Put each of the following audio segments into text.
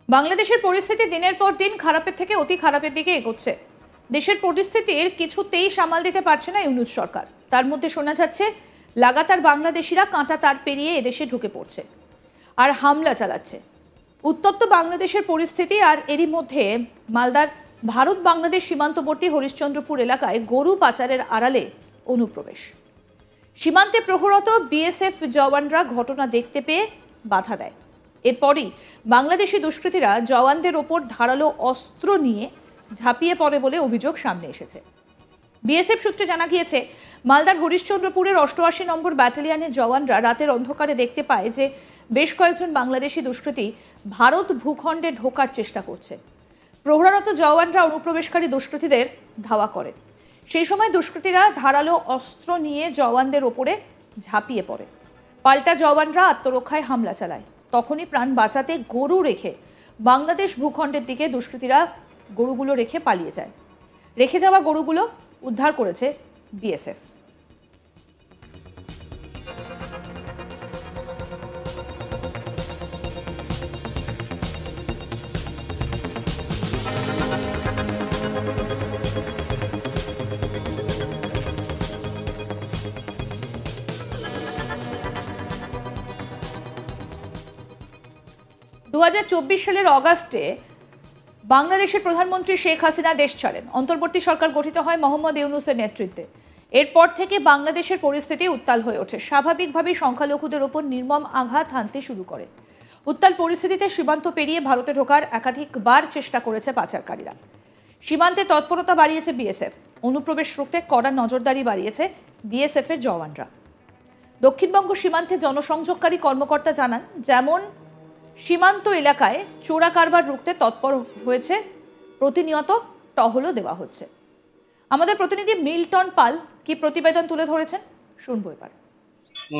বাংলাদেশের পরিস্থিতি দিনের পর দিন খারাপের থেকে অতি খারাপের দিকে এগোচ্ছে। দেশের পরিস্থিতির কিছুতেই সামাল দিতে পারছে না ইউনূস সরকার। তার মধ্যে শোনা যাচ্ছে লাগাতার বাংলাদেশিরা কাঁটা তার পেরিয়ে এদেশে ঢুকে পড়ছে আর হামলা চালাচ্ছে। উত্তপ্ত বাংলাদেশের পরিস্থিতি, আর এরই মধ্যে মালদার ভারত বাংলাদেশ সীমান্তবর্তী হরিশ্চন্দ্রপুর এলাকায় গরু পাচারের আড়ালে অনুপ্রবেশ। সীমান্তে প্রহরত বিএসএফ জওয়ানরা ঘটনা দেখতে পেয়ে বাধা দেয়। এরপরই বাংলাদেশি দুষ্কৃতীরা জওয়ানদের ওপর ধারালো অস্ত্র নিয়ে ঝাঁপিয়ে পড়ে বলে অভিযোগ সামনে এসেছে। বিএসএফ সূত্রে জানা গিয়েছে, মালদার হরিশ্চন্দ্রপুরের 88 নম্বর ব্যাটালিয়নের জওয়ানরা রাতের অন্ধকারে দেখতে পায় যে বেশ কয়েকজন বাংলাদেশি দুষ্কৃতী ভারত ভূখণ্ডে ঢোকার চেষ্টা করছে। প্রহরারত জওয়ানরা অনুপ্রবেশকারী দুষ্কৃতীদের ধাওয়া করে। সেই সময় দুষ্কৃতীরা ধারালো অস্ত্র নিয়ে জওয়ানদের ওপরে ঝাঁপিয়ে পড়ে। পাল্টা জওয়ানরা আত্মরক্ষায় হামলা চালায়। তখনই প্রাণ বাঁচাতে গরু রেখে বাংলাদেশ ভূখণ্ডের দিকে দুষ্কৃতীরা গরুগুলো রেখে পালিয়ে যায়। রেখে যাওয়া গরুগুলো উদ্ধার করেছে বিএসএফ। সালের অগাস্টে বাংলাদেশের প্রধানমন্ত্রী শেখ হাসিনা দেশ ছাড়েন। অন্তর্বর্তী সরকার গঠিত হয় মোহাম্মদ ইউনূসের নেতৃত্বে। এরপর থেকে বাংলাদেশের পরিস্থিতি উত্তাল হয়ে ওঠে। স্বাভাবিকভাবেই সংখ্যালঘুদের ওপর নির্মম আঘাত হানতে শুরু করে। উত্তাল পরিস্থিতিতে সীমান্ত পেরিয়ে ভারতে ঢোকার একাধিকবার চেষ্টা করেছে পাচারকারীরা। সীমান্তে তৎপরতা বাড়িয়েছে বিএসএফ। অনুপ্রবেশ রুখতে কড়া নজরদারি বাড়িয়েছে বিএসএফ এর জওয়ানরা। দক্ষিণবঙ্গ সীমান্তে জনসংযোগকারী কর্মকর্তা জানান, যেমন সীমান্ত এলাকায় চোরা কারবার রুখতে তৎপর হয়েছে, প্রতিনিয়ত টহলও দেওয়া হচ্ছে। আমাদের প্রতিনিধি মিল্টন পাল কি প্রতিবেদন তুলে ধরেছেন, শুনবো এবার।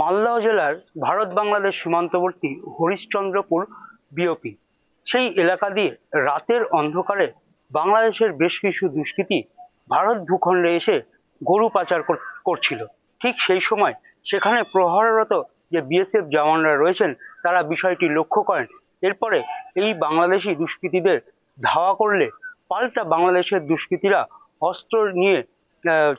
মালদা জেলার ভারত বাংলাদেশ সীমান্তবর্তী হরিশ্চন্দ্রপুর বিওপি, সেই এলাকা দিয়ে রাতের অন্ধকারে বাংলাদেশের বেশ কিছু দুষ্কৃতী ভারত ভূখণ্ডে এসে গরু পাচার করছিল। ঠিক সেই সময় সেখানে প্রহররত যে বিএসএফ জওয়ানরা রয়েছেন তারা বিষয়টি লক্ষ্য করেন। এরপরে এই বাংলাদেশি দুষ্কৃতীদের ধাওয়া করলে পাল্টা বাংলাদেশের দুষ্কৃতীরা অস্ত্র নিয়ে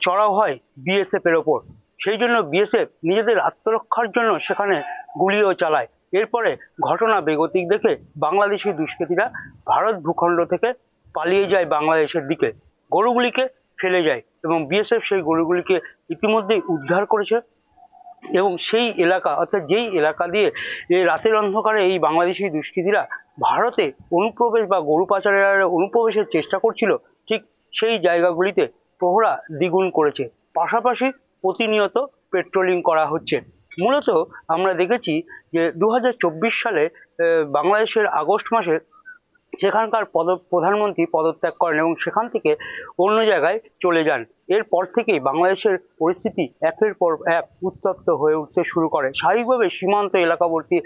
চড়াও হয় বিএসএফ এর ওপর। সেই জন্য বিএসএফ নিজেদের আত্মরক্ষার জন্য সেখানে গুলিও চালায়। এরপরে ঘটনা বেগতিক দেখে বাংলাদেশি দুষ্কৃতীরা ভারত ভূখণ্ড থেকে পালিয়ে যায় বাংলাদেশের দিকে, গরুগুলিকে ফেলে যায় এবং বিএসএফ সেই গরুগুলিকে ইতিমধ্যেই উদ্ধার করেছে। এবং সেই এলাকা, অর্থাৎ যেই এলাকা দিয়ে রাতের অন্ধকারে এই বাংলাদেশি দুষ্কৃতীরা ভারতে অনুপ্রবেশ বা গরু পাচারের অনুপ্রবেশের চেষ্টা করছিল, ঠিক সেই জায়গাগুলিতে প্রহরা দ্বিগুণ করেছে। পাশাপাশি প্রতিনিয়ত পেট্রোলিং করা হচ্ছে। মূলত আমরা দেখেছি যে 2024 সালে বাংলাদেশের আগস্ট মাসে সেখানকার প্রধানমন্ত্রী পদত্যাগ করেন এবং সেখান থেকে অন্য জায়গায় চলে যান। এরপর থেকেই বাংলাদেশের পরিস্থিতি একের পর এক উত্তপ্ত হয়ে উঠতে শুরু করে। স্বাভাবিকভাবে সীমান্ত এলাকাবর্তী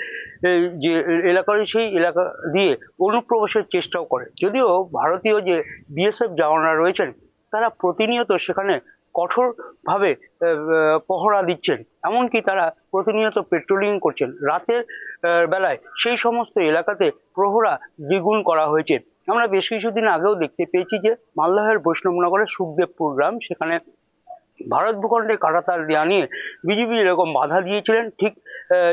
যে এলাকার সেই এলাকা দিয়ে অনুপ্রবেশের চেষ্টাও করে। যদিও ভারতীয় যে বিএসএফ জওয়ানরা রয়েছেন তারা প্রতিনিয়ত সেখানে কঠোরভাবে পহরা দিচ্ছেন, এমনকি তারা প্রতিনিয়ত পেট্রোলিং করছেন। রাতের বেলায় সেই সমস্ত এলাকাতে প্রহরা দ্বিগুণ করা হয়েছে। আমরা বেশ কিছুদিন আগেও দেখতে পেয়েছি যে মালদহের বৈষ্ণবনগরের সুখদেবপুর গ্রাম, সেখানে ভারত ভূখণ্ডে কাঁটাতার দেওয়া নিয়ে বিজেপি এরকম বাধা দিয়েছিলেন। ঠিক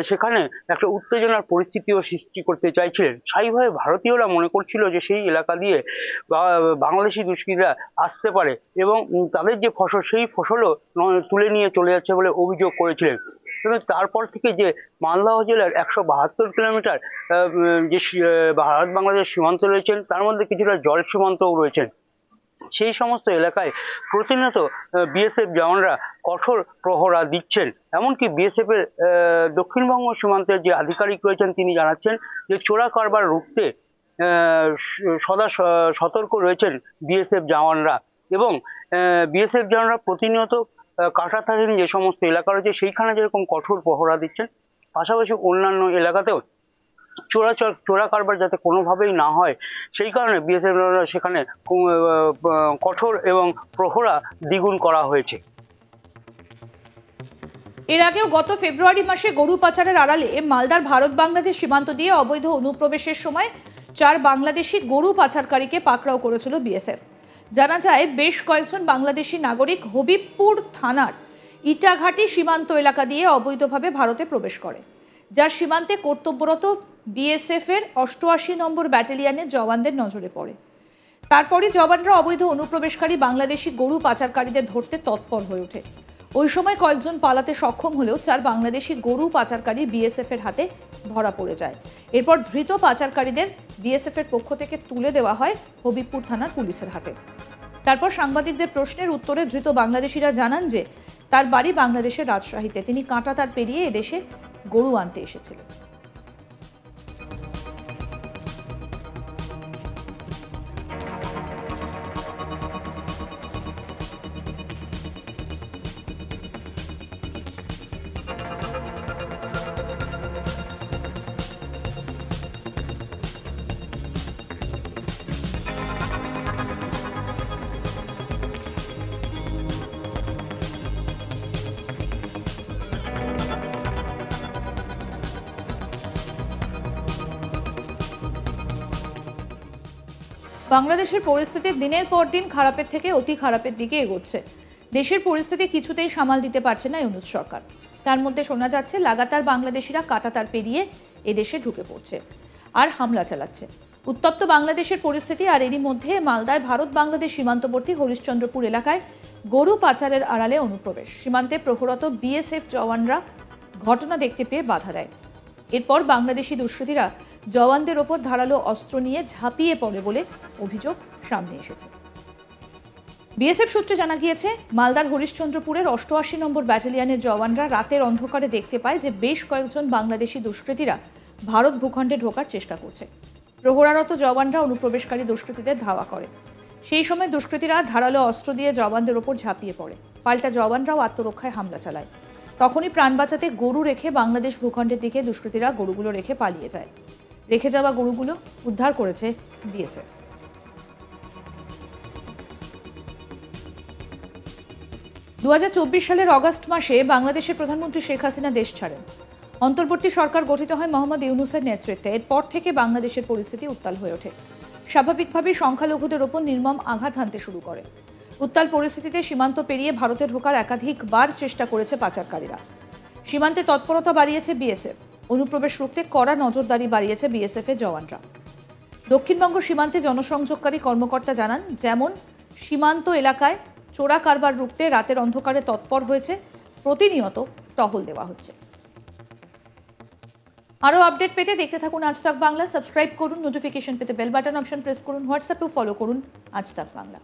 সেখানে একটা উত্তেজনার পরিস্থিতিও সৃষ্টি করতে চাইছিলেন। স্বাভাবিকভাবে ভারতীয়রা মনে করছিল যে সেই এলাকা দিয়ে বাংলাদেশি দুষ্কৃতীরা আসতে পারে এবং তাদের যে ফসল সেই ফসলও তুলে নিয়ে চলে যাচ্ছে বলে অভিযোগ করেছিলেন। কিন্তু তারপর থেকে যে মালদহ জেলার 172 কিলোমিটার যে ভারত বাংলাদেশ সীমান্ত রয়েছেন তার মধ্যে কিছুটা জল সীমান্তও রয়েছেন। সেই সমস্ত এলাকায় প্রতিনিয়ত বিএসএফ জওয়ানরা কঠোর প্রহরা দিচ্ছেন। এমনকি বিএসএফ এর দক্ষিণবঙ্গ সীমান্তের যে আধিকারিক রয়েছেন তিনি জানাচ্ছেন যে চোরা কারবার রুখতে সদা সতর্ক রয়েছেন বিএসএফ জওয়ানরা এবং বিএসএফ জওয়ানরা প্রতিনিয়ত কাঁটাতারের যে সমস্ত এলাকা রয়েছে সেইখানে যেরকম কঠোর প্রহরা দিচ্ছেন, পাশাপাশি অন্যান্য এলাকাতেও চোরা কারবার যাতে কোনোভাবেই না হয় সেই কারণে বিএসএফ সেখানে কঠোর এবং প্রহরা দ্বিগুণ করা হয়েছে। এর আগেও গত ফেব্রুয়ারি মাসে গরু পাচারের আড়ালে মালদার ভারত বাংলাদেশ সীমান্ত দিয়ে অবৈধ অনুপ্রবেশের সময় 4 বাংলাদেশি গরু পাচারকারীকে পাকড়াও করেছিল বিএসএফ। জানা যায় বেশ কয়েকজন বাংলাদেশি নাগরিক হবিবপুর থানার ইটাঘাটি সীমান্ত এলাকা দিয়ে অবৈধভাবে ভারতে প্রবেশ করে, যার সীমান্তে কর্তব্যরত বিএসএফ এর 88 নম্বর ব্যাটালিয়নের জওয়ানদের নজরে পড়ে। তারপরই জওয়ানরা অবৈধ অনুপ্রবেশকারী বাংলাদেশি গরু পাচারকারীদের ধরতে তৎপর হয়ে ওঠে। ওই সময় কয়েকজন পালাতে সক্ষম হলেও 4 বাংলাদেশি গরু পাচারকারী বিএসএফ এর হাতে ধরা পড়ে যায়। এরপর ধৃত পাচারকারীদের বিএসএফ এর পক্ষ থেকে তুলে দেওয়া হয় হবিবপুর থানার পুলিশের হাতে। তারপর সাংবাদিকদের প্রশ্নের উত্তরে ধৃত বাংলাদেশিরা জানান যে তার বাড়ি বাংলাদেশের রাজশাহীতে, তিনি কাঁটাতার পেরিয়ে এদেশে গরু আনতে এসেছিলেন। বাংলাদেশের পরিস্থিতি দিনের পর দিন খারাপের থেকে অতি খারাপের দিকে এগোচ্ছে। দেশের পরিস্থিতি কিছুতেই সামাল দিতে পারছে না ইউনূস সরকার। তার মধ্যে শোনা যাচ্ছে লাগাতার বাংলাদেশিরা কাঁটাতার পেরিয়ে এদেশে ঢুকে পড়ছে আর হামলা চালাচ্ছে। উত্তপ্ত বাংলাদেশের পরিস্থিতি আর এরই মধ্যে মালদায় ভারত বাংলাদেশ সীমান্তবর্তী হরিশ্চন্দ্রপুর এলাকায় গরু পাচারের আড়ালে অনুপ্রবেশ। সীমান্তে প্রহরত বিএসএফ জওয়ানরা ঘটনা দেখতে পেয়ে বাধা দেয়। এরপর বাংলাদেশি দুষ্কৃতীরা জওয়ানদের ওপর ধারালো অস্ত্র নিয়ে ঝাঁপিয়ে পড়ে বলে অভিযোগ সামনে এসেছে। বিএসএফ সূত্রে জানা গিয়েছে, মালদার হরিশ্চন্দ্রপুরের 88 নম্বর ব্যাটালিয়নের জওয়ানরা রাতের অন্ধকারে দেখতে পায় যে বেশ কয়েকজন বাংলাদেশি দুষ্কৃতীরা ভারত ভূখণ্ডে ঢোকার চেষ্টা করছে। প্রহরারত জওয়ানরা অনুপ্রবেশকারী দুষ্কৃতীদের ধাওয়া করে। সেই সময় দুষ্কৃতীরা ধারালো অস্ত্র দিয়ে জওয়ানদের ওপর ঝাঁপিয়ে পড়ে। পাল্টা জওয়ানরাও আত্মরক্ষায় হামলা চালায়। তখনই প্রাণ বাঁচাতে গরু রেখে বাংলাদেশ ভূখণ্ডের দিকে দুষ্কৃতীরা গরুগুলো রেখে পালিয়ে যায়। রেখে যাওয়া গরুগুলো উদ্ধার করেছে বিএসএফ। দু সালের অগাস্ট মাসে বাংলাদেশের প্রধানমন্ত্রী শেখ হাসিনা দেশ ছাড়েন। অন্তর্বর্তী সরকার গঠিত হয় মোহাম্মদ ইউনূসের নেতৃত্বে। এরপর থেকে বাংলাদেশের পরিস্থিতি উত্তাল হয়ে ওঠে। স্বাভাবিকভাবেই সংখ্যালঘুদের ওপর নির্মম আঘাত হানতে শুরু করে। উত্তাল পরিস্থিতিতে সীমান্ত পেরিয়ে ভারতে ঢোকার একাধিকবার চেষ্টা করেছে পাচারকারীরা। সীমান্তে তৎপরতা বাড়িয়েছে বিএসএফ। অনুপ্রবেশ রুখতে কড়া নজরদারি বাড়িয়েছে বিএসএফ এর জওয়ানরা। দক্ষিণবঙ্গ সীমান্তে জনসংযোগকারী কর্মকর্তা জানান, যেমন সীমান্ত এলাকায় চোরা কারবার রুখতে রাতের অন্ধকারে তৎপর হয়েছে, প্রতিনিয়ত টহল দেওয়া হচ্ছে। আরও আপডেট পেতে দেখতে থাকুন আজ তাক বাংলা। সাবস্ক্রাইব করুন, নোটিফিকেশন পেতে বেল বাটন অপশন প্রেস করুন, হোয়াটসঅ্যাপেও ফলো করুন আজ তাক বাংলা।